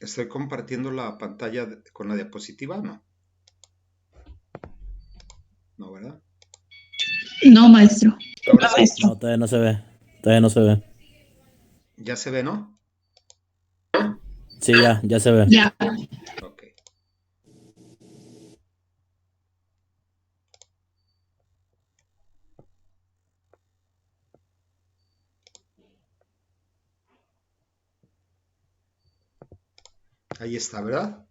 Estoy compartiendo la pantalla con la diapositiva, ¿no? No, ¿verdad? No, maestro. Ahora sí. No, todavía no se ve. Todavía no se ve. ¿Ya se ve, no? Sí, ya se ve. Ya. Ok. Ahí está, ¿verdad?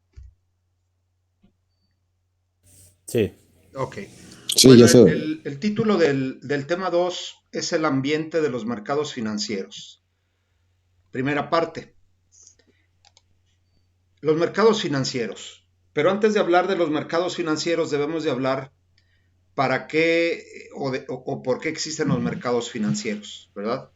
Sí. Ok. Sí, Bueno, ya se ve. el título del tema 2 es el ambiente de los mercados financieros. Primera parte, los mercados financieros. Pero antes de hablar de los mercados financieros debemos de hablar para qué o por qué existen los mercados financieros, ¿verdad?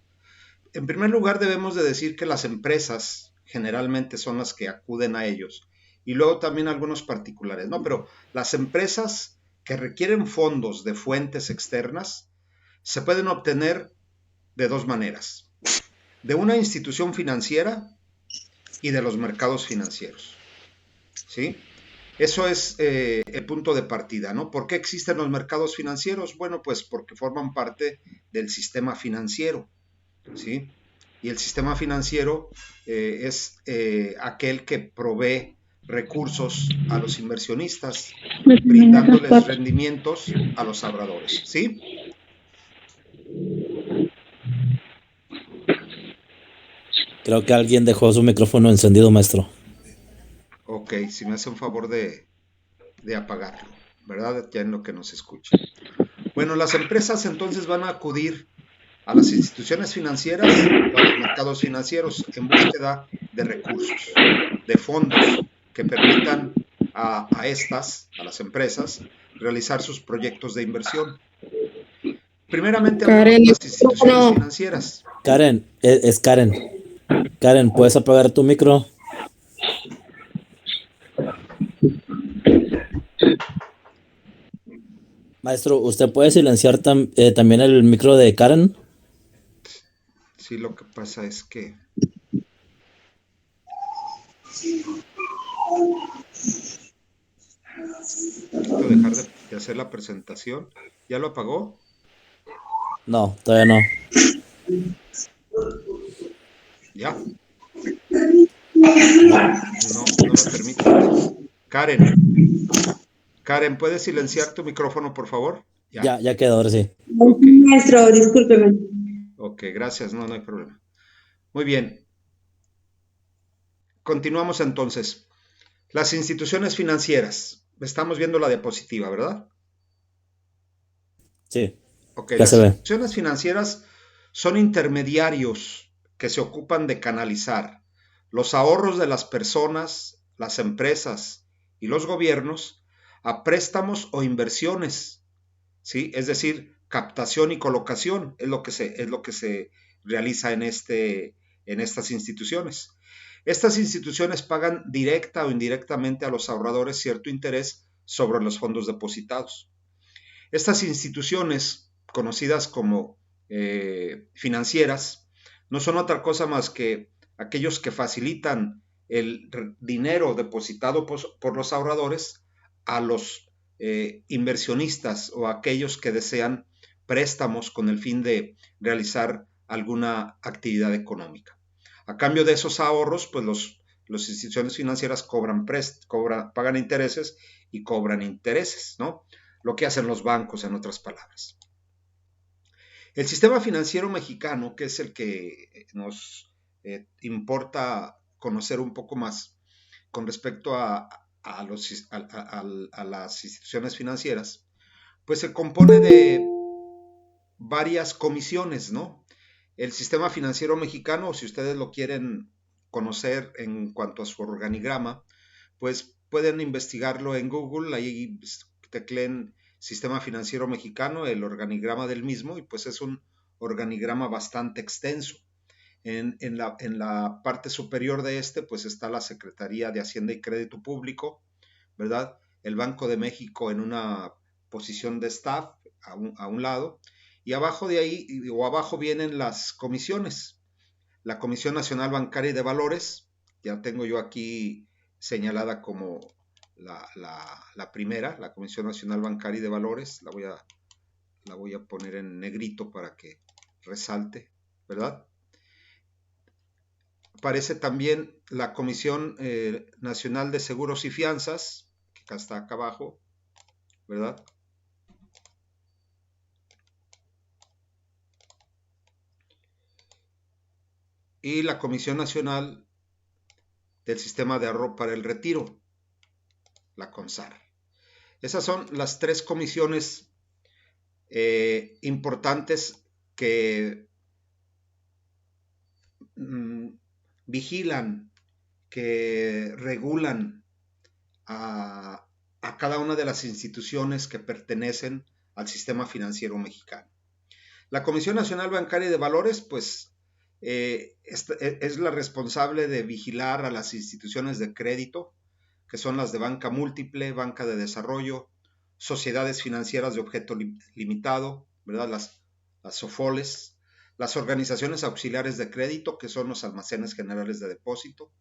En primer lugar debemos de decir que las empresas generalmente son las que acuden a ellos y luego también algunos particulares, ¿no? Pero las empresas que requieren fondos de fuentes externas se pueden obtener de dos maneras, de una institución financiera y de los mercados financieros, ¿sí? Eso es el punto de partida, ¿no? ¿Por qué existen los mercados financieros? Bueno, pues porque forman parte del sistema financiero, ¿sí? Y el sistema financiero es aquel que provee recursos a los inversionistas, brindándoles rendimientos a los ahorradores, ¿sí? Creo que alguien dejó su micrófono encendido, maestro. Ok, si me hace un favor de apagarlo, ¿verdad? Ya en lo que nos escucha. Bueno, las empresas entonces van a acudir a las instituciones financieras o a los mercados financieros en búsqueda de recursos, de fondos que permitan a las empresas, realizar sus proyectos de inversión. Primeramente hablemos Karen, de las instituciones financieras. Karen, es Karen. Karen, ¿puedes apagar tu micro? Maestro, ¿usted puede silenciar también el micro de Karen? Sí, lo que pasa es que necesito dejar de hacer la presentación. ¿Ya lo apagó? No, todavía no. ¿Ya? No. No me permite. Karen, Karen, ¿puedes silenciar tu micrófono, por favor? Ya. Ya quedó, ahora sí. Ok. Maestro, discúlpeme. Ok, gracias. No hay problema. Muy bien. Continuamos entonces. Las instituciones financieras. Estamos viendo la diapositiva, ¿verdad? Sí, Ok, ya se las ve. instituciones financieras son intermediarios que se ocupan de canalizar los ahorros de las personas, las empresas y los gobiernos a préstamos o inversiones, ¿sí? Es decir, captación y colocación es lo que se realiza en estas instituciones. Estas instituciones pagan directa o indirectamente a los ahorradores cierto interés sobre los fondos depositados. Estas instituciones, conocidas como financieras, no son otra cosa más que aquellos que facilitan el dinero depositado por los ahorradores a los inversionistas o a aquellos que desean préstamos con el fin de realizar alguna actividad económica. A cambio de esos ahorros, pues las instituciones financieras pagan intereses y cobran intereses, ¿no? Lo que hacen los bancos, en otras palabras. El sistema financiero mexicano, que es el que nos importa conocer un poco más con respecto a las instituciones financieras, pues se compone de varias comisiones, ¿no? El sistema financiero mexicano, si ustedes lo quieren conocer en cuanto a su organigrama, pues pueden investigarlo en Google, ahí tecleen Sistema Financiero Mexicano, el organigrama del mismo, y pues es un organigrama bastante extenso. En la parte superior de este, pues está la Secretaría de Hacienda y Crédito Público, ¿verdad? El Banco de México en una posición de staff a un lado, y abajo de ahí, o abajo vienen las comisiones. La Comisión Nacional Bancaria y de Valores, ya tengo yo aquí señalada como la primera, la Comisión Nacional Bancaria y de Valores. La voy a poner en negrito para que resalte, ¿verdad? Aparece también la Comisión Nacional de Seguros y Fianzas, que acá está acá abajo, ¿verdad? Y la Comisión Nacional del Sistema de Ahorro para el Retiro, la CONSAR. Esas son las tres comisiones importantes que vigilan, que regulan a cada una de las instituciones que pertenecen al sistema financiero mexicano. La Comisión Nacional Bancaria y de Valores, pues, es la responsable de vigilar a las instituciones de crédito, que son las de banca múltiple, banca de desarrollo, sociedades financieras de objeto limitado, ¿verdad? Las SOFOLES, las organizaciones auxiliares de crédito, que son los almacenes generales de depósito,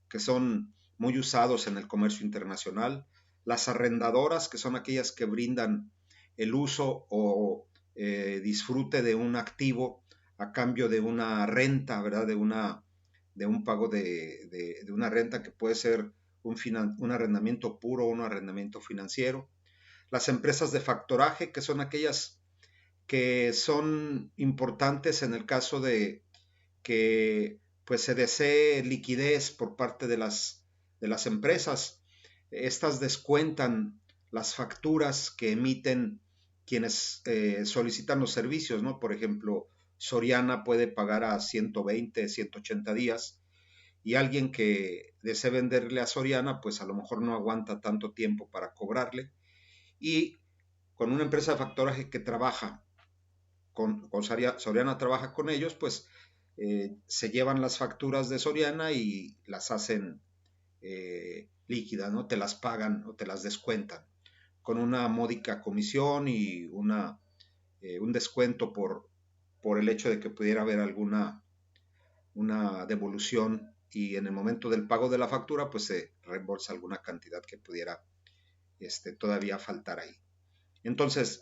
que son muy usados en el comercio internacional, las arrendadoras, que son aquellas que brindan el uso o disfrute de un activo a cambio de una renta, ¿verdad? De un pago de una renta que puede ser un arrendamiento puro o un arrendamiento financiero. Las empresas de factoraje, que son aquellas que son importantes en el caso de que pues se desee liquidez por parte de las empresas. Estas descuentan las facturas que emiten quienes solicitan los servicios, ¿no? Por ejemplo, Soriana puede pagar a 120, 180 días y alguien que desee venderle a Soriana, pues a lo mejor no aguanta tanto tiempo para cobrarle. Y con una empresa de factoraje que trabaja con Soriana trabaja con ellos, pues se llevan las facturas de Soriana y las hacen líquidas, ¿no? Te las pagan o te las descuentan con una módica comisión y un descuento por el hecho de que pudiera haber una devolución y en el momento del pago de la factura pues se reembolsa alguna cantidad que pudiera todavía faltar ahí. Entonces,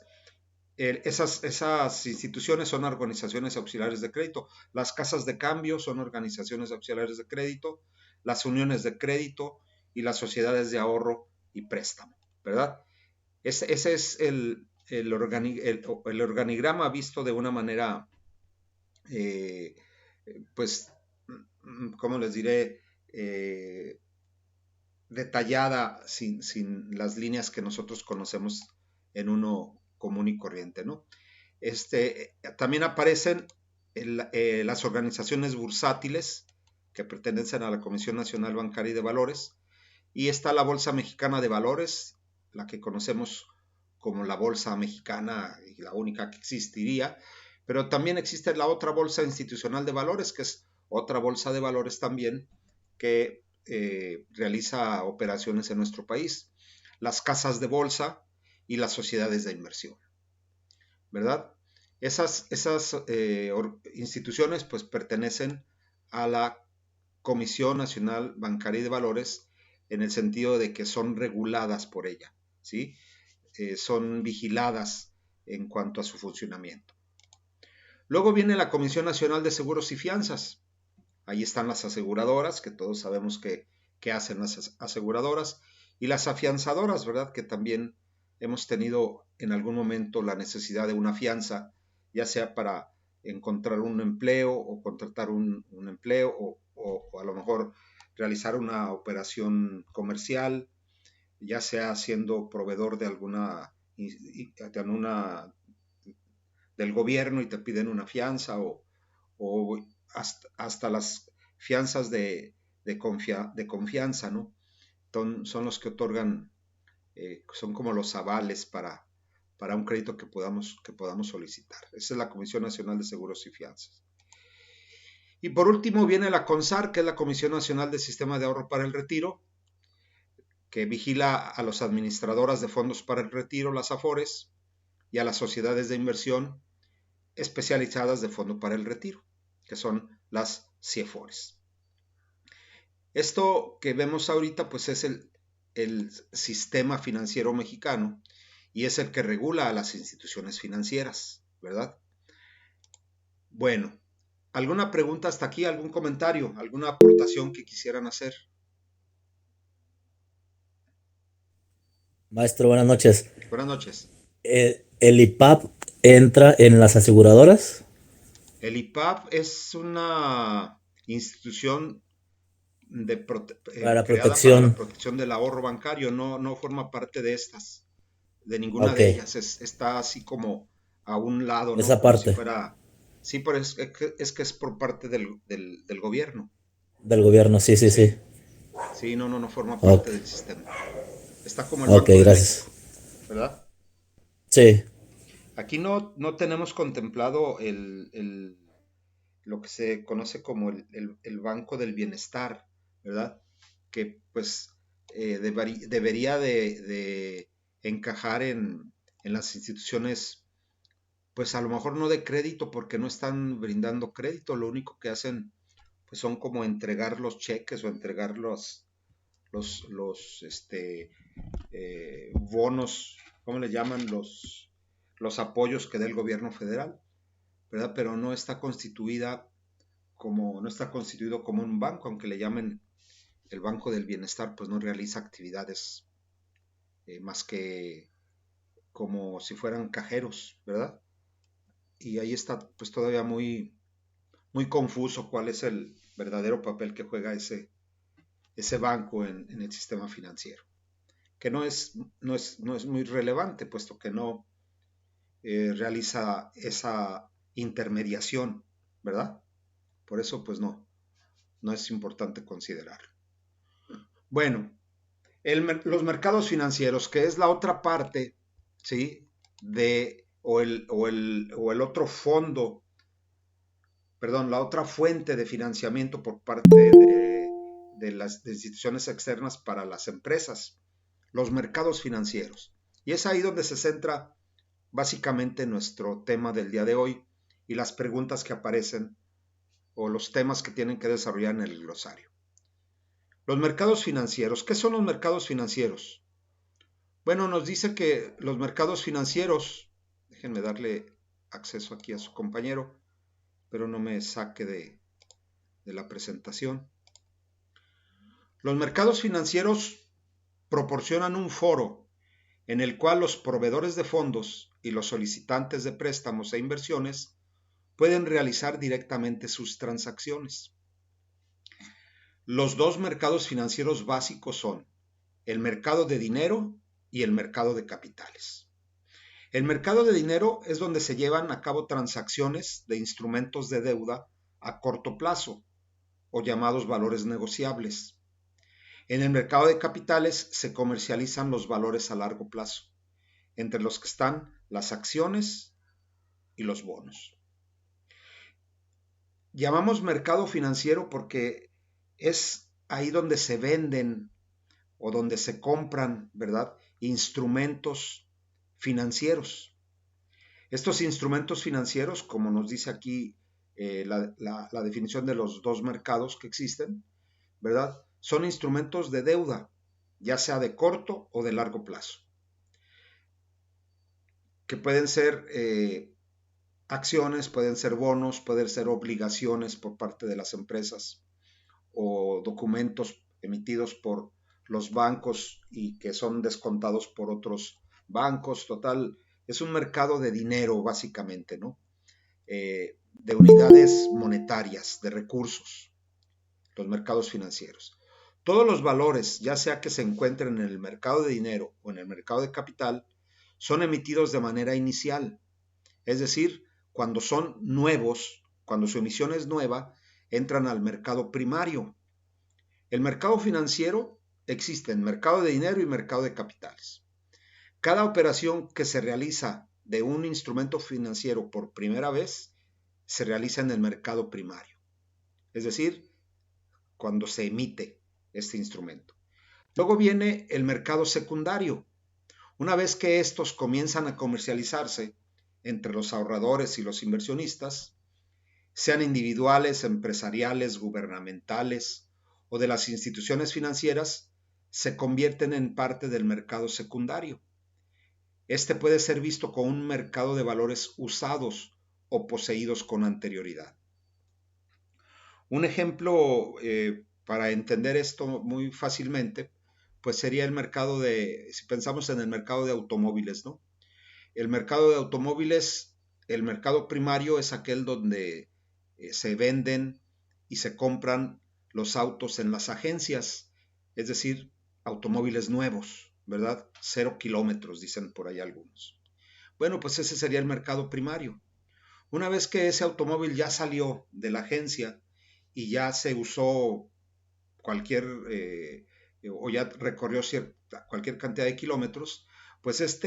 esas instituciones son organizaciones auxiliares de crédito. Las casas de cambio son organizaciones auxiliares de crédito, las uniones de crédito y las sociedades de ahorro y préstamo, ¿verdad? Ese es el organigrama visto de una manera, eh, pues, ¿cómo les diré? Detallada, sin las líneas que nosotros conocemos en uno común y corriente, ¿no? También aparecen las organizaciones bursátiles que pertenecen a la Comisión Nacional Bancaria y de Valores, y está la Bolsa Mexicana de Valores, la que conocemos como la Bolsa Mexicana y la única que existiría, pero también existe la otra Bolsa Institucional de Valores, que es otra bolsa de valores también que realiza operaciones en nuestro país, las casas de bolsa y las sociedades de inversión, ¿verdad? Esas instituciones pues pertenecen a la Comisión Nacional Bancaria y de Valores en el sentido de que son reguladas por ella, ¿sí? Son vigiladas en cuanto a su funcionamiento. Luego viene la Comisión Nacional de Seguros y Fianzas. Ahí están las aseguradoras, que todos sabemos que hacen las aseguradoras, y las afianzadoras, ¿verdad? Que también hemos tenido en algún momento la necesidad de una fianza, ya sea para encontrar un empleo o contratar un empleo o a lo mejor realizar una operación comercial, ya sea siendo proveedor de del gobierno y te piden una fianza o hasta las fianzas de confianza, ¿no? Son los que otorgan, son como los avales para un crédito que podamos solicitar. Esa es la Comisión Nacional de Seguros y Fianzas. Y por último viene la CONSAR, que es la Comisión Nacional del Sistema de Ahorro para el Retiro, que vigila a las administradoras de fondos para el retiro, las AFORES, y a las sociedades de inversión especializadas de fondo para el retiro, que son las CIEFORES. Esto que vemos ahorita pues es el sistema financiero mexicano y es el que regula a las instituciones financieras, ¿verdad? Bueno, ¿alguna pregunta hasta aquí? ¿Algún comentario? ¿Alguna aportación que quisieran hacer? Maestro, buenas noches. Buenas noches. ¿El IPAP entra en las aseguradoras El IPAP es una institución para creada para la protección? protección del ahorro bancario, no forma parte de estas, de ninguna Ok, de ellas, está así como a un lado, ¿no? esa Como si parte fuera, sí, pero es que es por parte del gobierno, del gobierno, sí, sí, sí. sí, sí, no forma Ok, parte del sistema. Está como el ok, Banco de gracias. México, ¿verdad? Sí, Aquí no tenemos contemplado lo que se conoce como el Banco del Bienestar, ¿verdad? Que pues debería de encajar en las instituciones, pues a lo mejor no de crédito porque no están brindando crédito, lo único que hacen pues son como entregar los cheques o entregar los bonos, ¿cómo le llaman? Los apoyos que da el gobierno federal, ¿verdad? Pero no está constituido como un banco, aunque le llamen el Banco del Bienestar, pues no realiza actividades más que como si fueran cajeros, ¿verdad? Y ahí está pues todavía muy confuso cuál es el verdadero papel que juega ese banco en el sistema financiero, que no es muy relevante, puesto que no realiza esa intermediación, ¿verdad? Por eso pues no es importante considerarlo. Bueno, los mercados financieros, que es la otra parte, ¿sí? O el otro fondo, perdón, la otra fuente de financiamiento por parte de las instituciones externas para las empresas, los mercados financieros. Y es ahí donde se centra básicamente nuestro tema del día de hoy y las preguntas que aparecen o los temas que tienen que desarrollar en el glosario. Los mercados financieros. ¿Qué son los mercados financieros? Bueno, nos dice que los mercados financieros, déjenme darle acceso aquí a su compañero, pero no me saque de la presentación. Los mercados financieros proporcionan un foro en el cual los proveedores de fondos y los solicitantes de préstamos e inversiones pueden realizar directamente sus transacciones. Los dos mercados financieros básicos son el mercado de dinero y el mercado de capitales. El mercado de dinero es donde se llevan a cabo transacciones de instrumentos de deuda a corto plazo o llamados valores negociables. En el mercado de capitales se comercializan los valores a largo plazo, entre los que están las acciones y los bonos. Llamamos mercado financiero porque es ahí donde se venden o donde se compran, ¿verdad? Instrumentos financieros. Estos instrumentos financieros, como nos dice aquí la definición de los dos mercados que existen, ¿verdad? Son instrumentos de deuda, ya sea de corto o de largo plazo, que pueden ser acciones, pueden ser bonos, pueden ser obligaciones por parte de las empresas o documentos emitidos por los bancos y que son descontados por otros bancos. Total, es un mercado de dinero básicamente, ¿no? De unidades monetarias, de recursos, los mercados financieros. Todos los valores, ya sea que se encuentren en el mercado de dinero o en el mercado de capital, son emitidos de manera inicial, es decir, cuando son nuevos, cuando su emisión es nueva, entran al mercado primario. El mercado financiero existe en mercado de dinero y mercado de capitales. Cada operación que se realiza de un instrumento financiero por primera vez se realiza en el mercado primario, es decir, cuando se emite este instrumento. Luego viene el mercado secundario. Una vez que estos comienzan a comercializarse entre los ahorradores y los inversionistas, sean individuales, empresariales, gubernamentales o de las instituciones financieras se convierten en parte del mercado secundario. Este puede ser visto como un mercado de valores usados o poseídos con anterioridad. Un ejemplo para entender esto muy fácilmente, pues sería el mercado si pensamos en el mercado de automóviles, ¿no? El mercado de automóviles, el mercado primario es aquel donde se venden y se compran los autos en las agencias, es decir, automóviles nuevos, ¿verdad? 0 kilómetros, dicen por ahí algunos. Bueno, pues ese sería el mercado primario. Una vez que ese automóvil ya salió de la agencia y ya se usó cualquier, o ya recorrió cualquier cantidad de kilómetros, pues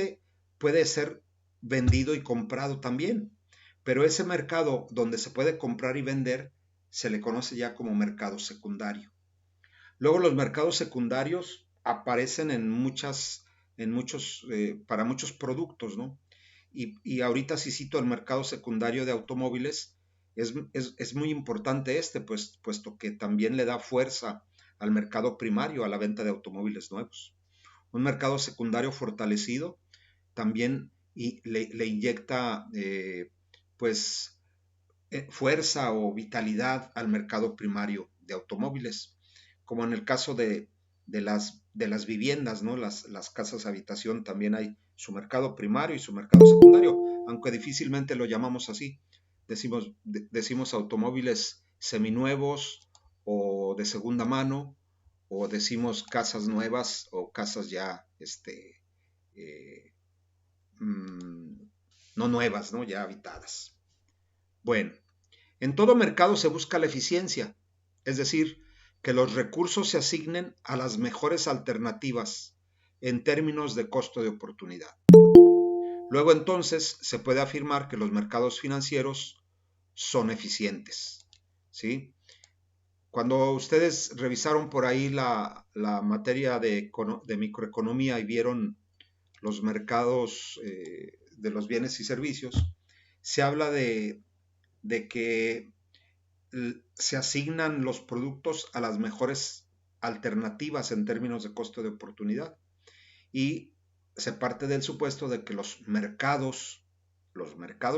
puede ser vendido y comprado también. Pero ese mercado donde se puede comprar y vender se le conoce ya como mercado secundario. Luego los mercados secundarios aparecen para muchos productos, ¿no? Y ahorita si cito el mercado secundario de automóviles, es muy importante puesto que también le da fuerza al mercado primario, a la venta de automóviles nuevos. Un mercado secundario fortalecido también le inyecta fuerza o vitalidad al mercado primario de automóviles, como en el caso de las viviendas, ¿no? Las casas habitación también hay su mercado primario y su mercado secundario, aunque difícilmente lo llamamos así. Decimos automóviles seminuevos o de segunda mano, o decimos casas nuevas o casas ya eh, no nuevas, ¿no? Ya habitadas. Bueno, en todo mercado se busca la eficiencia, es decir, que los recursos se asignen a las mejores alternativas en términos de costo de oportunidad. Luego entonces se puede afirmar que los mercados financieros son eficientes, ¿sí? Cuando ustedes revisaron por ahí la materia de microeconomía y vieron los mercados de los bienes y servicios, se habla de que se asignan los productos a las mejores alternativas en términos de costo de oportunidad. Y se parte del supuesto de que los mercados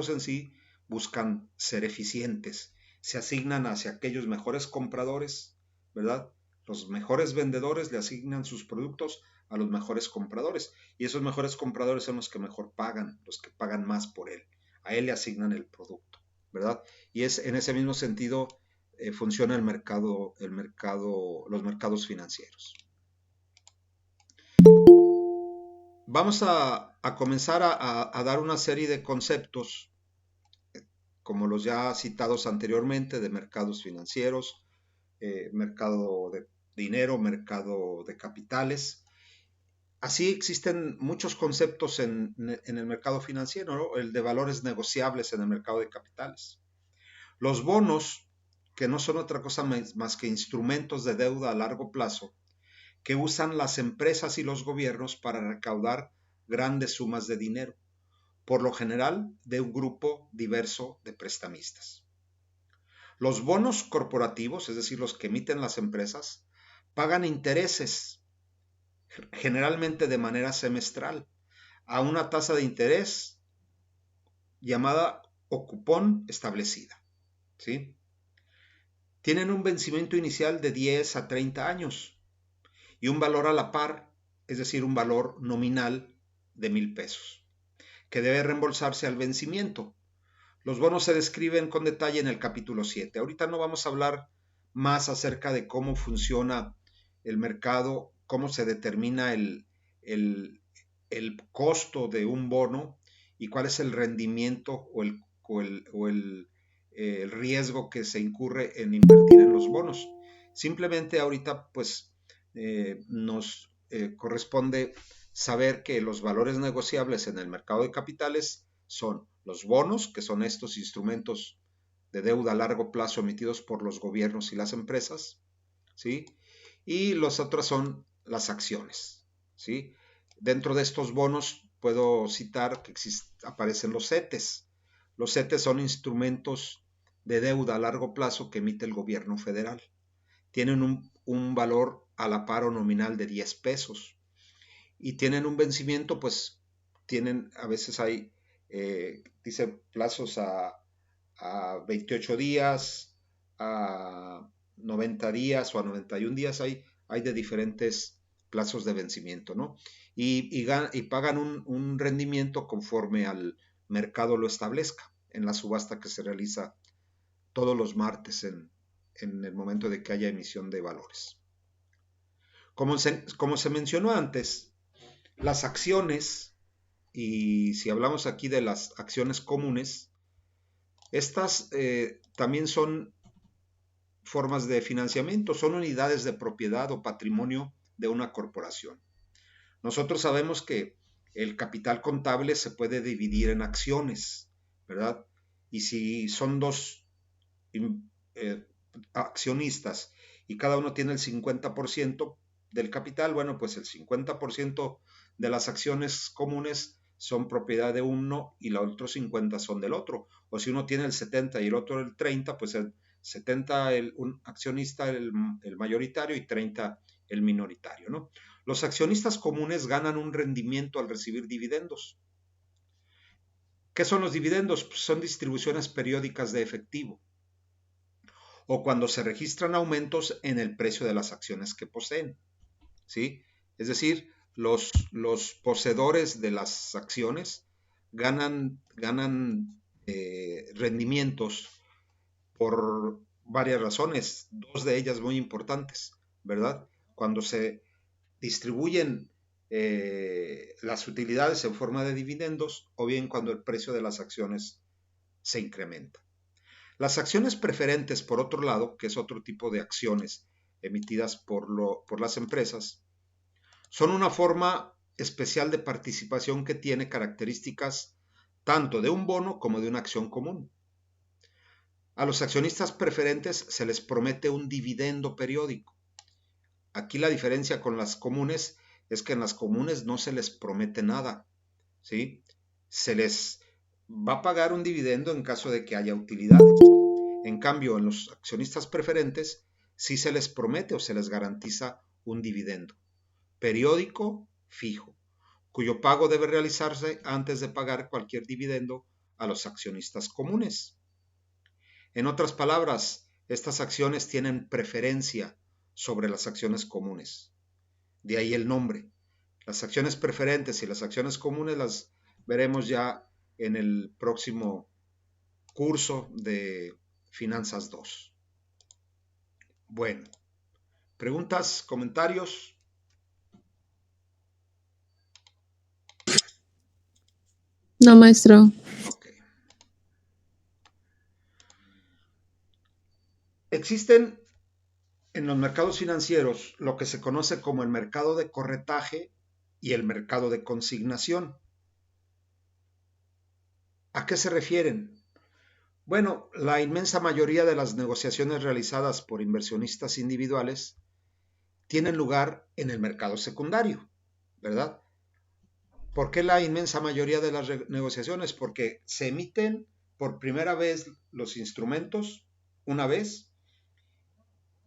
en sí, buscan ser eficientes. Se asignan hacia aquellos mejores compradores, ¿verdad? Los mejores vendedores le asignan sus productos a los mejores compradores. Y esos mejores compradores son los que mejor pagan, los que pagan más por él. A él le asignan el producto, ¿verdad? Y es en ese mismo sentido funciona los mercados financieros. Vamos a comenzar a dar una serie de conceptos, como los ya citados anteriormente, de mercados financieros, mercado de dinero, mercado de capitales. Así existen muchos conceptos en el mercado financiero, ¿no? El de valores negociables en el mercado de capitales. Los bonos, que no son otra cosa más que instrumentos de deuda a largo plazo, que usan las empresas y los gobiernos para recaudar grandes sumas de dinero, por lo general de un grupo diverso de prestamistas. Los bonos corporativos, es decir, los que emiten las empresas, pagan intereses, generalmente de manera semestral, a una tasa de interés llamada o cupón establecida, ¿sí? Tienen un vencimiento inicial de 10 a 30 años y un valor a la par, es decir, un valor nominal de 1,000 pesos, que debe reembolsarse al vencimiento. Los bonos se describen con detalle en el capítulo 7. Ahorita no vamos a hablar más acerca de cómo funciona el mercado, cómo se determina el costo de un bono y cuál es el rendimiento o el riesgo que se incurre en invertir en los bonos. Simplemente ahorita pues nos corresponde saber que los valores negociables en el mercado de capitales son los bonos, que son estos instrumentos de deuda a largo plazo emitidos por los gobiernos y las empresas, ¿sí? Y los otros son las acciones, ¿sí? Dentro de estos bonos puedo citar que aparecen los CETES. Los CETES son instrumentos de deuda a largo plazo que emite el gobierno federal. tienen un valor a la par o nominal de 10 pesos y tienen un vencimiento, pues a veces hay, dice plazos a 28 días, a 90 días o a 91 días, hay de diferentes plazos de vencimiento, ¿no? Y pagan un rendimiento conforme al mercado lo establezca en la subasta que se realiza todos los martes en el momento de que haya emisión de valores. Como se mencionó antes, las acciones, y si hablamos aquí de las acciones comunes, estas también son formas de financiamiento, son unidades de propiedad o patrimonio de una corporación. Nosotros sabemos que el capital contable se puede dividir en acciones, ¿verdad? Y si son dos accionistas y cada uno tiene el 50% del capital, bueno, pues el 50% de las acciones comunes son propiedad de uno y los otros 50 son del otro. O si uno tiene el 70 y el otro el 30, pues el 70 un accionista, el mayoritario, y 30 el minoritario, ¿no? Los accionistas comunes ganan un rendimiento al recibir dividendos. ¿Qué son los dividendos? Pues son distribuciones periódicas de efectivo o cuando se registran aumentos en el precio de las acciones que poseen, ¿sí? Es decir, los poseedores de las acciones ganan rendimientos por varias razones, dos de ellas muy importantes, ¿verdad? Cuando se distribuyen las utilidades en forma de dividendos o bien cuando el precio de las acciones se incrementa. Las acciones preferentes, por otro lado, que es otro tipo de acciones emitidas por las empresas, son una forma especial de participación que tiene características tanto de un bono como de una acción común. A los accionistas preferentes se les promete un dividendo periódico. Aquí la diferencia con las comunes es que en las comunes no se les promete nada, ¿sí? Se les va a pagar un dividendo en caso de que haya utilidades. En cambio, en los accionistas preferentes sí se les promete o se les garantiza un dividendo periódico fijo, cuyo pago debe realizarse antes de pagar cualquier dividendo a los accionistas comunes. En otras palabras, estas acciones tienen preferencia sobre las acciones comunes. De ahí el nombre. Las acciones preferentes y las acciones comunes las veremos ya en el próximo curso de Finanzas 2. Bueno, preguntas, comentarios. No, maestro. Ok. Existen en los mercados financieros lo que se conoce como el mercado de corretaje y el mercado de consignación. ¿A qué se refieren? Bueno, la inmensa mayoría de las negociaciones realizadas por inversionistas individuales tienen lugar en el mercado secundario, ¿verdad? ¿Por qué la inmensa mayoría de las negociaciones? Porque se emiten por primera vez los instrumentos una vez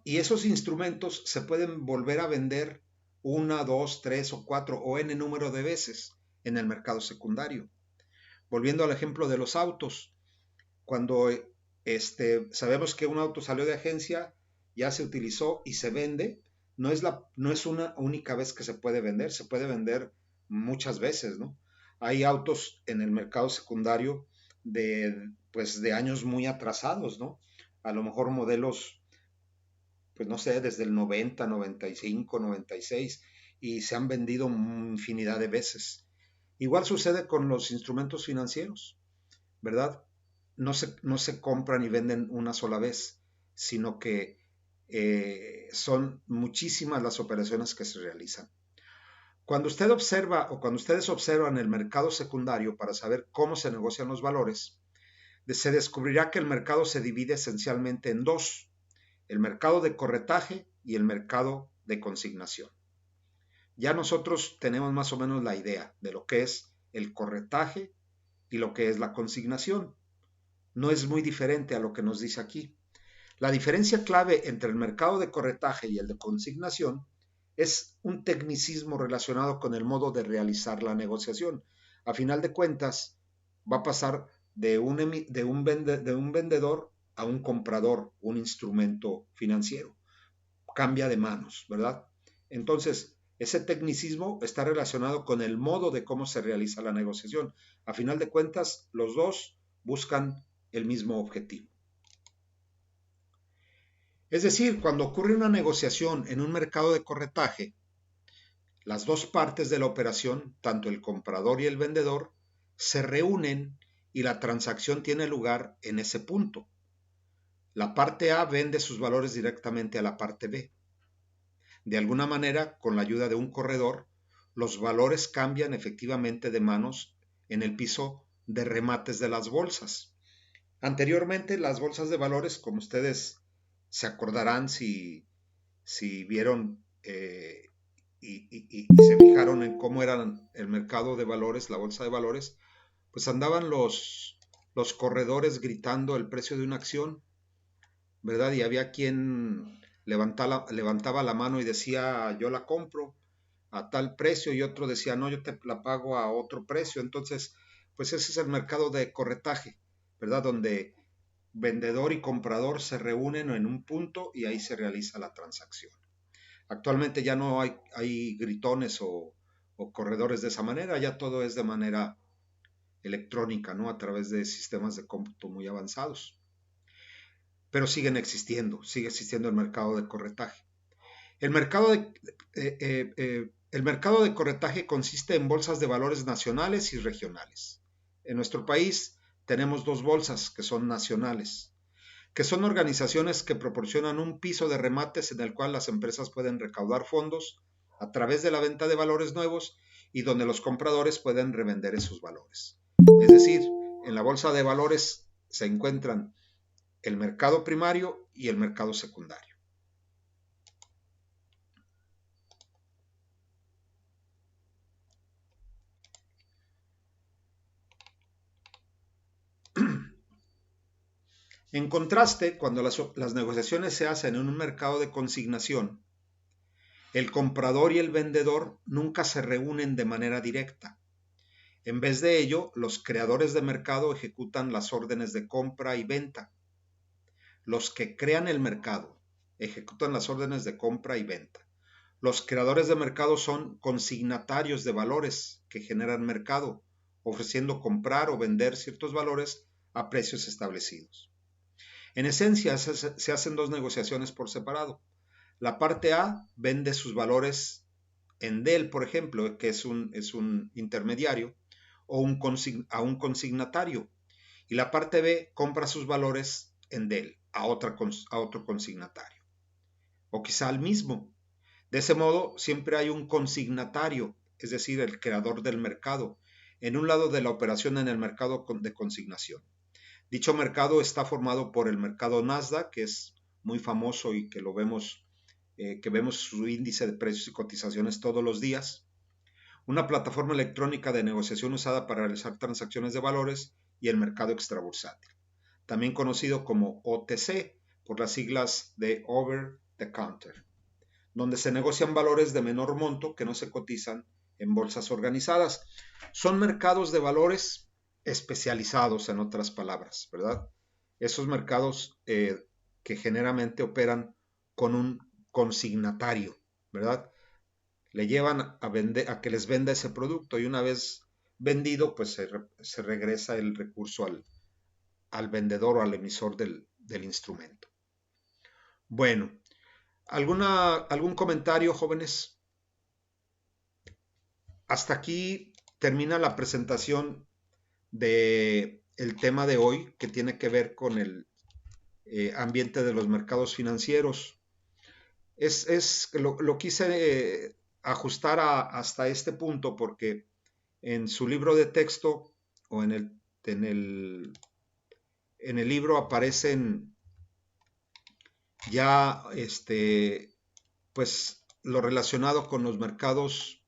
y esos instrumentos se pueden volver a vender una, dos, tres o cuatro o n número de veces en el mercado secundario. Volviendo al ejemplo de los autos, cuando sabemos que un auto salió de agencia, ya se utilizó y se vende, no es una única vez que se puede vender muchas veces, ¿no? Hay autos en el mercado secundario de años muy atrasados, ¿no? A lo mejor modelos, pues no sé, desde el 90, 95, 96 y se han vendido infinidad de veces. Igual sucede con los instrumentos financieros, ¿verdad? No se compran y venden una sola vez, sino que son muchísimas las operaciones que se realizan. Cuando usted observa o cuando ustedes observan el mercado secundario para saber cómo se negocian los valores, se descubrirá que el mercado se divide esencialmente en dos: el mercado de corretaje y el mercado de consignación. Ya nosotros tenemos más o menos la idea de lo que es el corretaje y lo que es la consignación. No es muy diferente a lo que nos dice aquí. La diferencia clave entre el mercado de corretaje y el de consignación es un tecnicismo relacionado con el modo de realizar la negociación. A final de cuentas, va a pasar de un vendedor a un comprador, un instrumento financiero. Cambia de manos, ¿verdad? Entonces, ese tecnicismo está relacionado con el modo de cómo se realiza la negociación. A final de cuentas, los dos buscan el mismo objetivo. Es decir, cuando ocurre una negociación en un mercado de corretaje, las dos partes de la operación, tanto el comprador y el vendedor, se reúnen y la transacción tiene lugar en ese punto. La parte A vende sus valores directamente a la parte B. De alguna manera, con la ayuda de un corredor, los valores cambian efectivamente de manos en el piso de remates de las bolsas. Anteriormente, las bolsas de valores, como ustedes se acordarán si vieron y se fijaron en cómo era el mercado de valores, la bolsa de valores, pues andaban los corredores gritando el precio de una acción, ¿verdad? Y había quien levantaba la mano y decía, yo la compro a tal precio, y otro decía, no, yo te la pago a otro precio. Entonces, pues ese es el mercado de corretaje, ¿verdad? Donde vendedor y comprador se reúnen en un punto y ahí se realiza la transacción. Actualmente ya no hay gritones o corredores de esa manera, ya todo es de manera electrónica, ¿no? A través de sistemas de cómputo muy avanzados. Pero sigue existiendo el mercado de corretaje. El mercado el mercado de corretaje consiste en bolsas de valores nacionales y regionales. En nuestro país tenemos dos bolsas que son nacionales, que son organizaciones que proporcionan un piso de remates en el cual las empresas pueden recaudar fondos a través de la venta de valores nuevos y donde los compradores pueden revender esos valores. Es decir, en la bolsa de valores se encuentran el mercado primario y el mercado secundario. En contraste, cuando las negociaciones se hacen en un mercado de consignación, el comprador y el vendedor nunca se reúnen de manera directa. En vez de ello, los creadores de mercado ejecutan las órdenes de compra y venta. Los que crean el mercado ejecutan las órdenes de compra y venta. Los creadores de mercado son consignatarios de valores que generan mercado, ofreciendo comprar o vender ciertos valores a precios establecidos. En esencia, se hacen dos negociaciones por separado. La parte A vende sus valores en Dell, por ejemplo, que es un intermediario, o a un consignatario. Y la parte B compra sus valores en Dell, a otro consignatario. O quizá al mismo. De ese modo, siempre hay un consignatario, es decir, el creador del mercado, en un lado de la operación en el mercado de consignación. Dicho mercado está formado por el mercado Nasdaq, que es muy famoso y que vemos su índice de precios y cotizaciones todos los días, una plataforma electrónica de negociación usada para realizar transacciones de valores, y el mercado extrabursátil, también conocido como OTC por las siglas de Over the Counter, donde se negocian valores de menor monto que no se cotizan en bolsas organizadas. Son mercados de valores especializados, en otras palabras, ¿verdad? Esos mercados que generalmente operan con un consignatario, ¿verdad? Le llevan a que les venda ese producto, y una vez vendido, pues se regresa el recurso al vendedor o al emisor del instrumento. Bueno, ¿algún comentario, jóvenes? Hasta aquí termina la presentación del tema de hoy, que tiene que ver con el ambiente de los mercados financieros. Lo quise ajustar hasta este punto porque en su libro de texto o en el libro aparecen ya pues lo relacionado con los mercados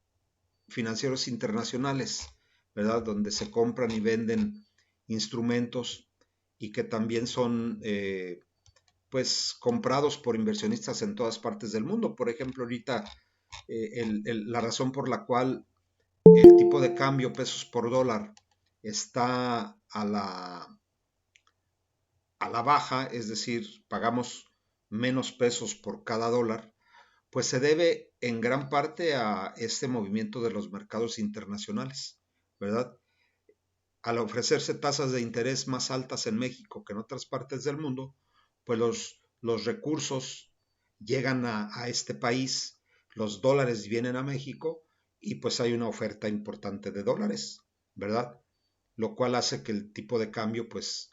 financieros internacionales, ¿verdad? Donde se compran y venden instrumentos y que también son pues comprados por inversionistas en todas partes del mundo. Por ejemplo, ahorita la razón por la cual el tipo de cambio pesos por dólar está a la baja, es decir, pagamos menos pesos por cada dólar, pues se debe en gran parte a este movimiento de los mercados internacionales, ¿verdad? Al ofrecerse tasas de interés más altas en México que en otras partes del mundo, pues los recursos llegan a este país, los dólares vienen a México y pues hay una oferta importante de dólares, ¿verdad? Lo cual hace que el tipo de cambio, pues,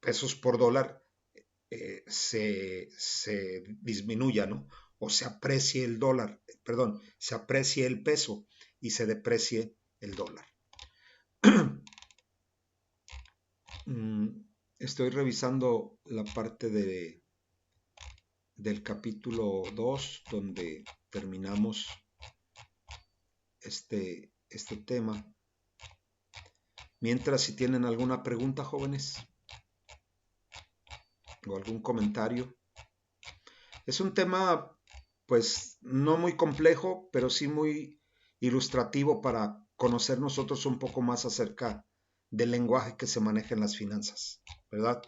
pesos por dólar, se disminuya, ¿no? O se aprecie el dólar, perdón, se aprecie el peso y se deprecie el dólar. Estoy revisando la parte del capítulo 2 donde terminamos este tema. Mientras, si tienen alguna pregunta, jóvenes, o algún comentario. Es un tema, pues, no muy complejo, pero sí muy ilustrativo para conocer nosotros un poco más acerca del lenguaje que se maneja en las finanzas, ¿verdad?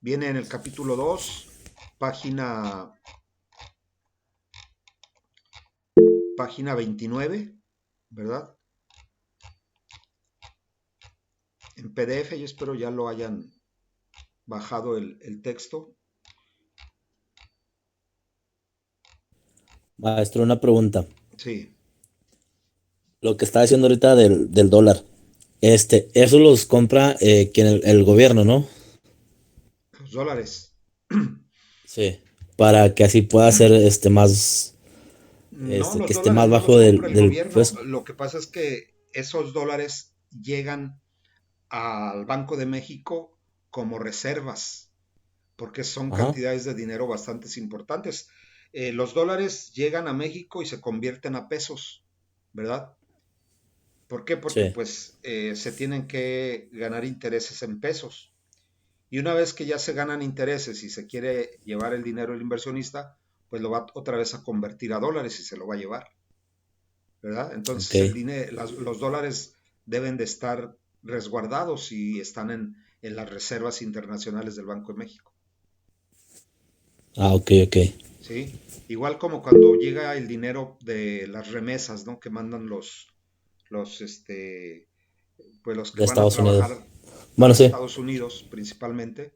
Viene en el capítulo 2, página 29, ¿verdad? En PDF, yo espero ya lo hayan bajado el texto. Maestro, una pregunta. Sí, Lo que está diciendo ahorita del dólar, eso los compra quien el gobierno, ¿no? los dólares. Sí. Para que así pueda ser más, No, que los esté dólares más no los bajo compra el del gobierno. peso. Lo que pasa es que esos dólares llegan al Banco de México como reservas, porque son Ajá. cantidades de dinero bastante importantes. Los dólares llegan a México y se convierten a pesos, ¿verdad? ¿Por qué? Porque Sí. pues se tienen que ganar intereses en pesos. Y una vez que ya se ganan intereses y se quiere llevar el dinero el inversionista, pues lo va otra vez a convertir a dólares y se lo va a llevar, ¿verdad? Ok. Entonces los dólares deben de estar resguardados y están en las reservas internacionales del Banco de México, Ah, ok, ok. ¿sí? Igual como cuando llega el dinero de las remesas, ¿no? Que mandan los, este, pues los que De van a Estados Unidos. trabajar Bueno, para sí. Estados Unidos principalmente,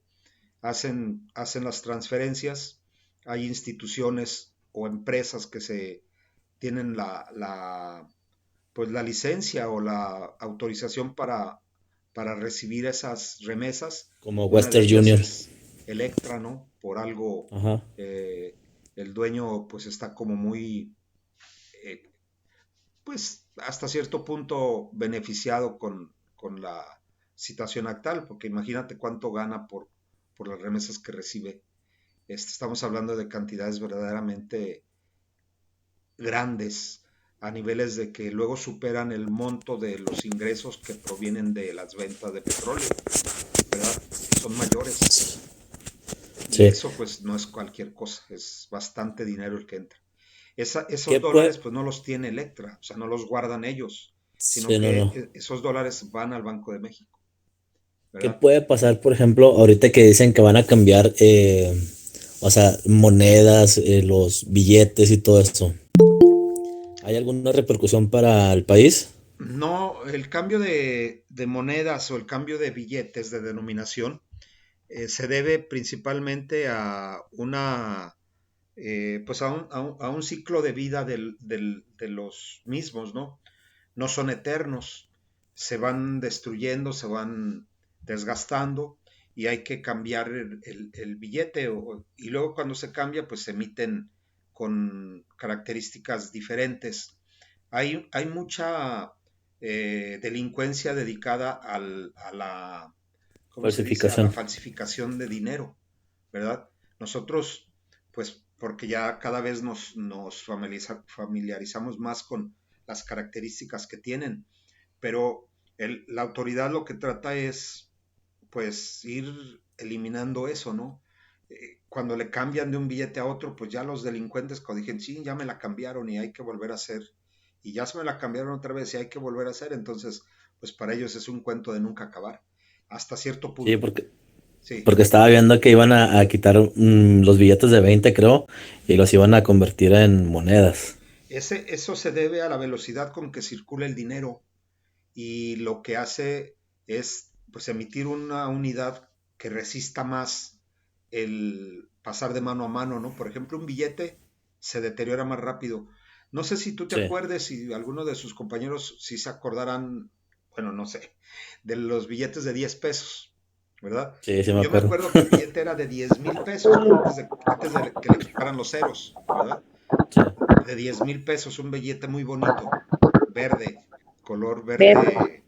hacen las transferencias. Hay instituciones o empresas que tienen pues la licencia o la autorización para recibir esas remesas. Como Una de Western ellas Junior. es Electra, ¿no? Por algo, Ajá. el dueño pues está como muy, eh, pues hasta cierto punto beneficiado con la situación actual, porque imagínate cuánto gana por las remesas que recibe. Estamos hablando de cantidades verdaderamente grandes a niveles de que luego superan el monto de los ingresos que provienen de las ventas de petróleo, ¿verdad? Son mayores. Y Sí. eso pues no es cualquier cosa, es bastante dinero el que entra. Esos ¿Qué dólares puede? pues no los tiene Electra, o sea, no los guardan ellos, sino Sí, no, que no. esos dólares van al Banco de México, ¿Qué ¿verdad? puede pasar, por ejemplo, ahorita que dicen que van a cambiar, o sea, monedas, los billetes y todo esto? ¿Hay alguna repercusión para el país? No, el cambio de monedas o el cambio de billetes de denominación se debe principalmente a pues a un ciclo de vida de los mismos, ¿no? No son eternos, se van destruyendo, se van desgastando y hay que cambiar el billete y luego cuando se cambia pues se emiten con características diferentes. Hay mucha delincuencia dedicada a la, ¿cómo se dice? A la Falsificación. falsificación de dinero, ¿verdad? Nosotros, pues porque ya cada vez nos familiarizamos más con las características que tienen, pero la autoridad lo que trata es, pues, ir eliminando eso, ¿no? Cuando le cambian de un billete a otro, pues ya los delincuentes cuando dijeron, sí, ya me la cambiaron y hay que volver a hacer. Y ya se me la cambiaron otra vez y hay que volver a hacer. Entonces, pues para ellos es un cuento de nunca acabar. Hasta cierto Sí, punto. Sí. porque estaba viendo que iban a quitar los billetes de 20 creo, y los iban a convertir en monedas. Eso se debe a la velocidad con que circula el dinero y lo que hace es pues emitir una unidad que resista más el pasar de mano a mano, ¿no? Por ejemplo, un billete se deteriora más rápido. No sé si tú te Sí, acuerdes, si alguno de sus compañeros, si se acordarán, bueno, no sé, de los billetes de 10 pesos, ¿verdad? sí, sí me Yo me acuerdo. acuerdo que el billete era de 10,000 pesos, ¿no? Antes de que le quitaran los ceros, ¿verdad? Sí. De 10,000 pesos, un billete muy bonito, verde, color verde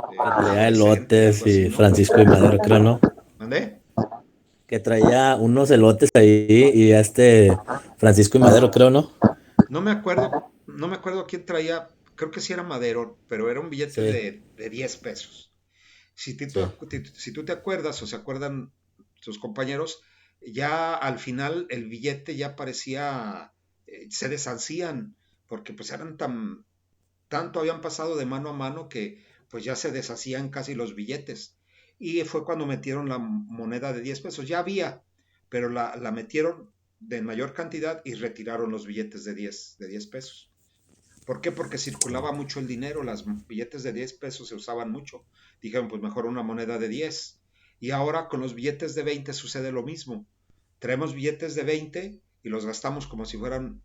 Que traía fluorescente, algo elotes así, y ¿no? Francisco y Madero, creo, ¿no? ¿Mandé? Que traía unos elotes ahí y Francisco y Madero, creo, ¿no? No me acuerdo quién traía, creo que sí era Madero, pero era un billete Sí, de 10 pesos. sí. Si tú te acuerdas o se acuerdan tus compañeros, ya al final el billete ya parecía, se deshacían, porque pues eran tanto habían pasado de mano a mano que pues ya se deshacían casi los billetes. Y fue cuando metieron la moneda de 10 pesos. Ya había, pero la metieron de mayor cantidad y retiraron los billetes de diez pesos. ¿Por qué? Porque circulaba mucho el dinero, los billetes de 10 pesos se usaban mucho. Dijeron, pues mejor una moneda de 10. Y ahora con los billetes de 20 sucede lo mismo. Traemos billetes de 20 y los gastamos como si fueran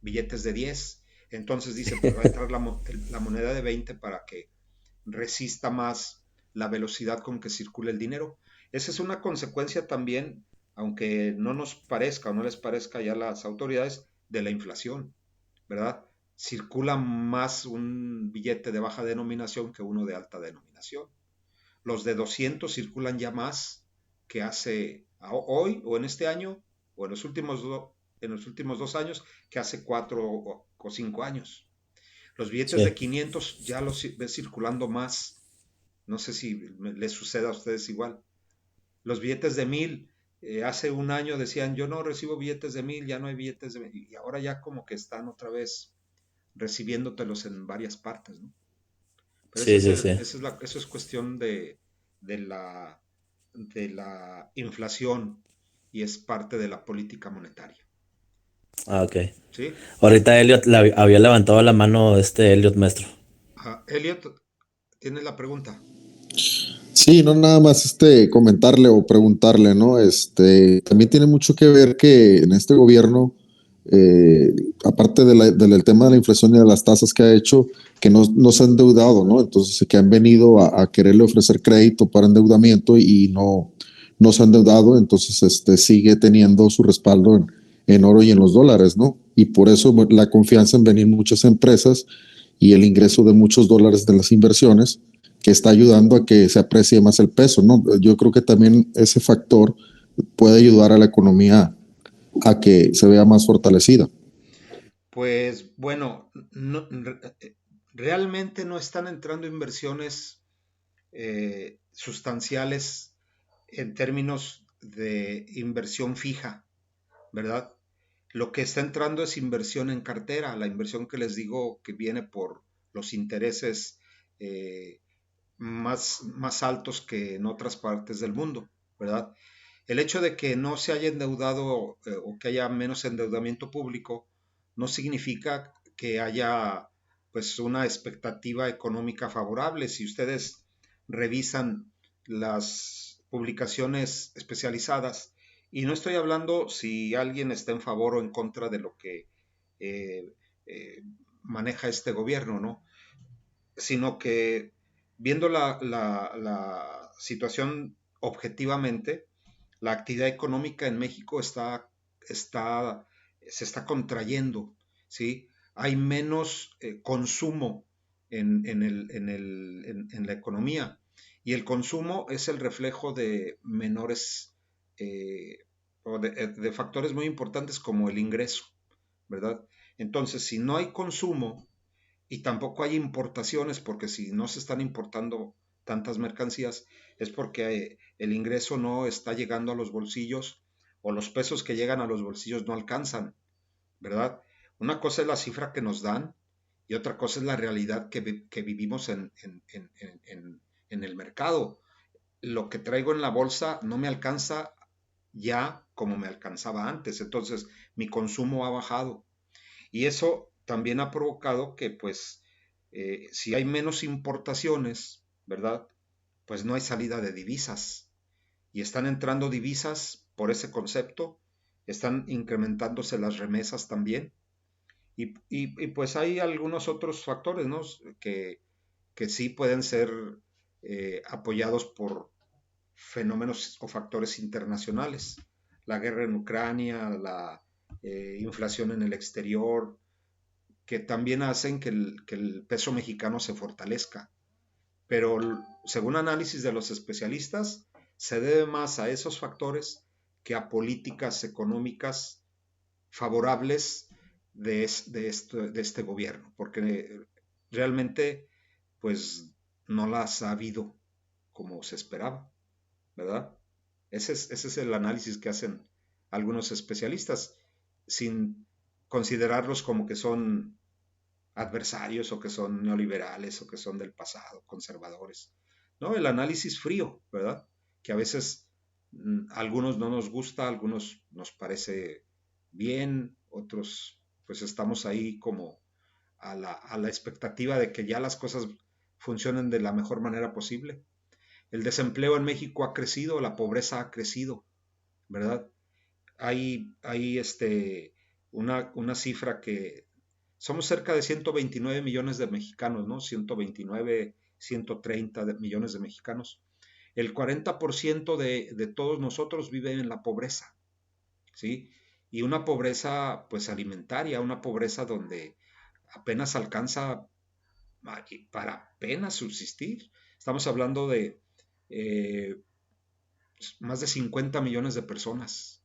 billetes de 10. Entonces dice, pues va a entrar la moneda de 20 para que resista más la velocidad con que circula el dinero. Esa es una consecuencia también, aunque no nos parezca o no les parezca ya a las autoridades, de la inflación, ¿verdad? Circula más un billete de baja denominación que uno de alta denominación. Los de 200 circulan ya más que hace hoy o en este año o en los últimos 2 años que hace 4 o 5 años. Los billetes de Sí. 500 ya los ves circulando más. No sé si les suceda a ustedes igual. Los billetes de 1,000, hace un año decían, yo no recibo billetes de 1,000, ya no hay billetes de 1,000. Y ahora ya como que están otra vez recibiéndotelos en varias partes, ¿no? Pero Sí, sí, sí. eso es cuestión de la, de la inflación y es parte de la política monetaria. Ah, ok. ¿Sí? Ahorita había levantado la mano Elliot Maestro. Elliot, ¿tienes la pregunta? Sí, no nada más comentarle o preguntarle, ¿no? También tiene mucho que ver que en este gobierno, eh, aparte del tema de la inflación y de las tasas que ha hecho, que no se han endeudado, ¿no? Entonces, que han venido a quererle ofrecer crédito para endeudamiento y no se han endeudado, entonces sigue teniendo su respaldo en oro y en los dólares, ¿no? Y por eso la confianza en venir muchas empresas y el ingreso de muchos dólares de las inversiones que está ayudando a que se aprecie más el peso, ¿no? Yo creo que también ese factor puede ayudar a la economía a que se vea más fortalecida. Pues bueno, realmente no están entrando inversiones sustanciales en términos de inversión fija, ¿verdad? Lo que está entrando es inversión en cartera, la inversión que les digo que viene por los intereses eh, más altos que en otras partes del mundo, ¿verdad? El hecho de que no se haya endeudado o que haya menos endeudamiento público no significa que haya pues una expectativa económica favorable. Si ustedes revisan las publicaciones especializadas, y no estoy hablando si alguien está en favor o en contra de lo que eh, eh, maneja este gobierno, ¿no? Sino que viendo la situación objetivamente, la actividad económica en México está, se está contrayendo, ¿sí? Hay menos consumo en la economía y el consumo es el reflejo de menores eh, o de factores muy importantes como el ingreso, ¿verdad? Entonces, si no hay consumo, y tampoco hay importaciones, porque si no se están importando tantas mercancías, es porque el ingreso no está llegando a los bolsillos o los pesos que llegan a los bolsillos no alcanzan, ¿verdad? Una cosa es la cifra que nos dan y otra cosa es la realidad que vivimos en el mercado. Lo que traigo en la bolsa no me alcanza ya como me alcanzaba antes, entonces mi consumo ha bajado y eso también ha provocado que pues si hay menos importaciones, ¿verdad? Pues no hay salida de divisas y están entrando divisas por ese concepto, están incrementándose las remesas también y pues hay algunos otros factores, ¿no? Que sí pueden ser apoyados por fenómenos o factores internacionales. La guerra en Ucrania, la inflación en el exterior, que también hacen que el peso mexicano se fortalezca. Pero según análisis de los especialistas, se debe más a esos factores que a políticas económicas favorables de este gobierno, porque realmente pues no las ha habido como se esperaba, ¿verdad? Ese es el análisis que hacen algunos especialistas, sin considerarlos como que son adversarios o que son neoliberales o que son del pasado, conservadores. No, el análisis frío, ¿verdad? Que a veces algunos no nos gusta, algunos nos parece bien, otros pues estamos ahí como a la expectativa de que ya las cosas funcionen de la mejor manera posible. El desempleo en México ha crecido, la pobreza ha crecido, ¿verdad? Hay una cifra que somos cerca de 129 millones de mexicanos, ¿no? 129, 130 millones de mexicanos. El 40% de todos nosotros vive en la pobreza, ¿sí? Y una pobreza, pues, alimentaria, una pobreza donde apenas alcanza para apenas subsistir. Estamos hablando de eh, más de 50 millones de personas,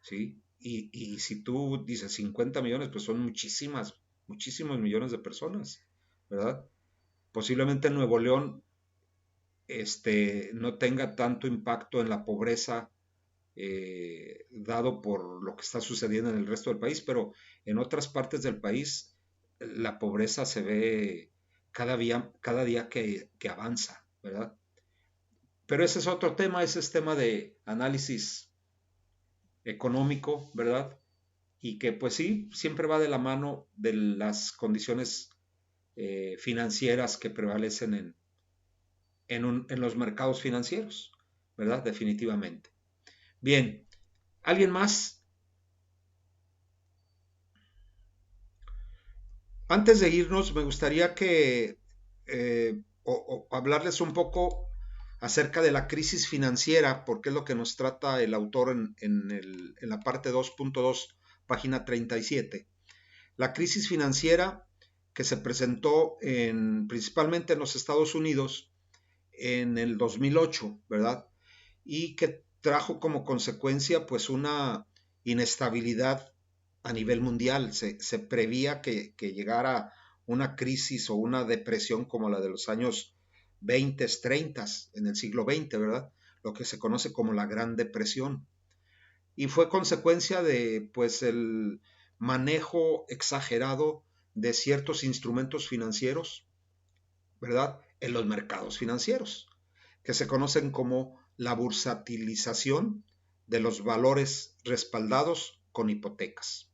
¿sí? Y si tú dices 50 millones, pues son muchísimos millones de personas, ¿verdad? Posiblemente Nuevo León no tenga tanto impacto en la pobreza dado por lo que está sucediendo en el resto del país, pero en otras partes del país la pobreza se ve cada día que avanza, ¿verdad? Pero ese es otro tema, ese es tema de análisis económico, ¿verdad? Y que pues sí, siempre va de la mano de las condiciones financieras que prevalecen en los mercados financieros, ¿verdad? Definitivamente. Bien, ¿alguien más? Antes de irnos, me gustaría que hablarles un poco acerca de la crisis financiera, porque es lo que nos trata el autor en la parte 2.2, página 37. La crisis financiera que se presentó principalmente en los Estados Unidos en el 2008, ¿verdad? Y que trajo como consecuencia pues una inestabilidad a nivel mundial. Se prevía que llegara una crisis o una depresión como la de los años 20, 30 en el siglo XX, ¿verdad? Lo que se conoce como la Gran Depresión. Y fue consecuencia de pues el manejo exagerado de ciertos instrumentos financieros, ¿verdad? En los mercados financieros, que se conocen como la bursatilización de los valores respaldados con hipotecas.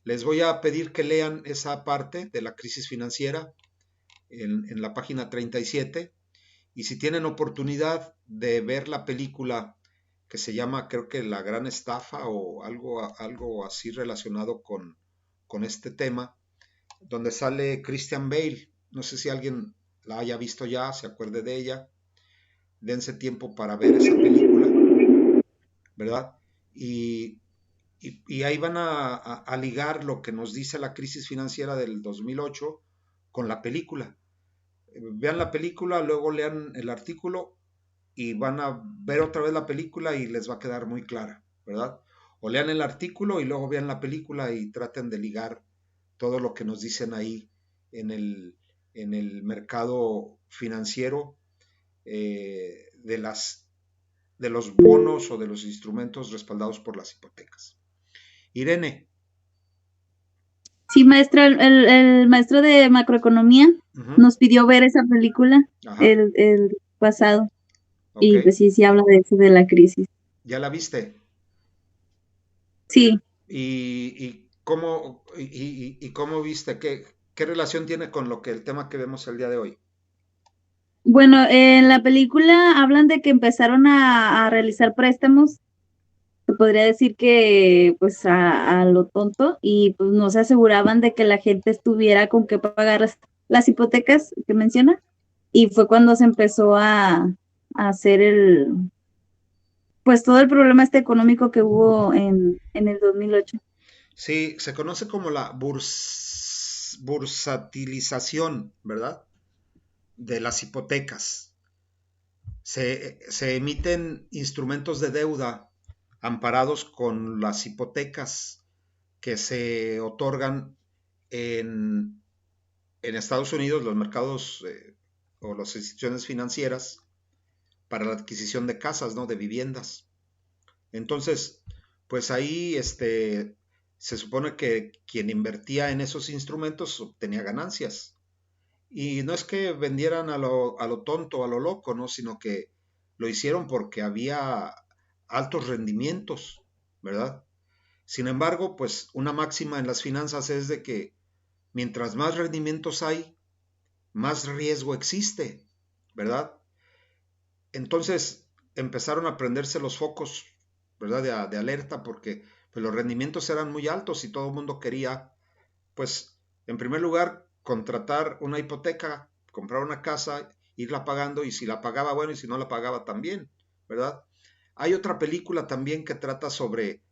Les voy a pedir que lean esa parte de la crisis financiera en la página 37 y si tienen oportunidad de ver la película que se llama, creo que La Gran Estafa o algo así relacionado con este tema, donde sale Christian Bale. No sé si alguien la haya visto ya, se acuerde de ella. Dense tiempo para ver esa película, ¿verdad? Y ahí van a ligar lo que nos dice la crisis financiera del 2008 con la película. Vean la película, luego lean el artículo y van a ver otra vez la película y les va a quedar muy clara, ¿verdad? O lean el artículo y luego vean la película y traten de ligar todo lo que nos dicen ahí en el, en el mercado financiero de los bonos o de los instrumentos respaldados por las hipotecas. Irene. Sí, maestro, el maestro de macroeconomía nos pidió ver esa película el pasado. Okay. Y pues sí habla de eso, de la crisis. ¿Ya la viste? Sí. ¿Y cómo viste? ¿Qué relación tiene con el tema que vemos el día de hoy? Bueno, en la película hablan de que empezaron a realizar préstamos, se podría decir que pues a lo tonto, y pues no se aseguraban de que la gente estuviera con qué pagar las hipotecas que menciona, y fue cuando se empezó a hacer pues todo el problema económico que hubo en el 2008. Sí, se conoce como la bursatilización, ¿verdad? De las hipotecas. Se emiten instrumentos de deuda amparados con las hipotecas que se otorgan en Estados Unidos, los mercados o las instituciones financieras para la adquisición de casas, ¿no? De viviendas. Entonces, pues ahí se supone que quien invertía en esos instrumentos obtenía ganancias. Y no es que vendieran a lo tonto, a lo loco, ¿no? Sino que lo hicieron porque había altos rendimientos, ¿verdad? Sin embargo, pues una máxima en las finanzas es de que mientras más rendimientos hay, más riesgo existe, ¿verdad? Entonces empezaron a prenderse los focos, ¿verdad? De alerta, porque pues, los rendimientos eran muy altos y todo el mundo quería, pues, en primer lugar, contratar una hipoteca, comprar una casa, irla pagando, y si la pagaba, bueno, y si no la pagaba también, ¿verdad? Hay otra película también que trata sobre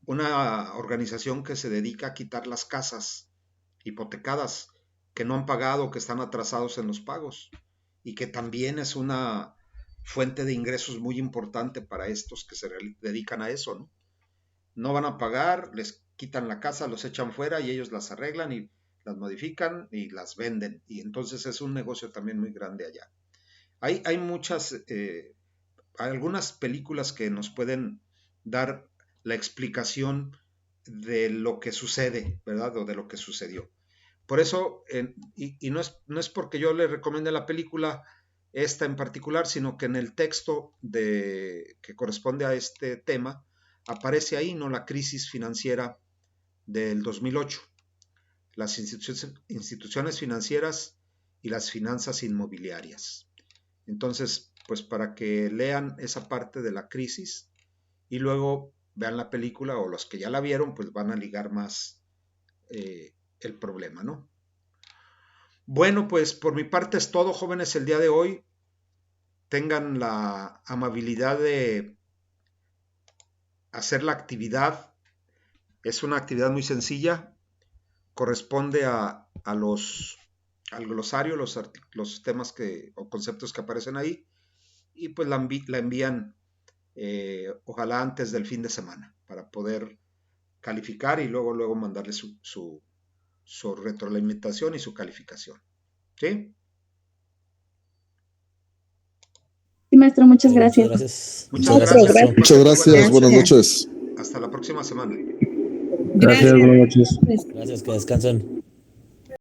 una organización que se dedica a quitar las casas hipotecadas que no han pagado, que están atrasados en los pagos, y que también es una fuente de ingresos muy importante para estos que se dedican a eso, ¿no? No van a pagar, les quitan la casa, los echan fuera y ellos las arreglan y las modifican y las venden, y entonces es un negocio también muy grande allá. Hay muchas, algunas películas que nos pueden dar la explicación de lo que sucede, ¿verdad? O de lo que sucedió. Por eso, y no es porque yo le recomiende la película esta en particular, sino que en el texto que corresponde a este tema, aparece ahí, ¿no? La crisis financiera del 2008, las instituciones financieras y las finanzas inmobiliarias. Entonces, pues para que lean esa parte de la crisis y luego vean la película, o los que ya la vieron, pues van a ligar más el problema, ¿no? Bueno, pues por mi parte es todo, jóvenes, el día de hoy. Tengan la amabilidad de hacer la actividad. Es una actividad muy sencilla. Corresponde al glosario, los temas o conceptos que aparecen ahí, y pues la envían ojalá antes del fin de semana para poder calificar y luego mandarle su retroalimentación y su calificación. ¿Sí? Sí, maestro, muchas gracias. Muchas gracias. Muchas gracias. Buenas noches. Hasta la próxima semana. Gracias, buenas noches. Gracias, que descansen.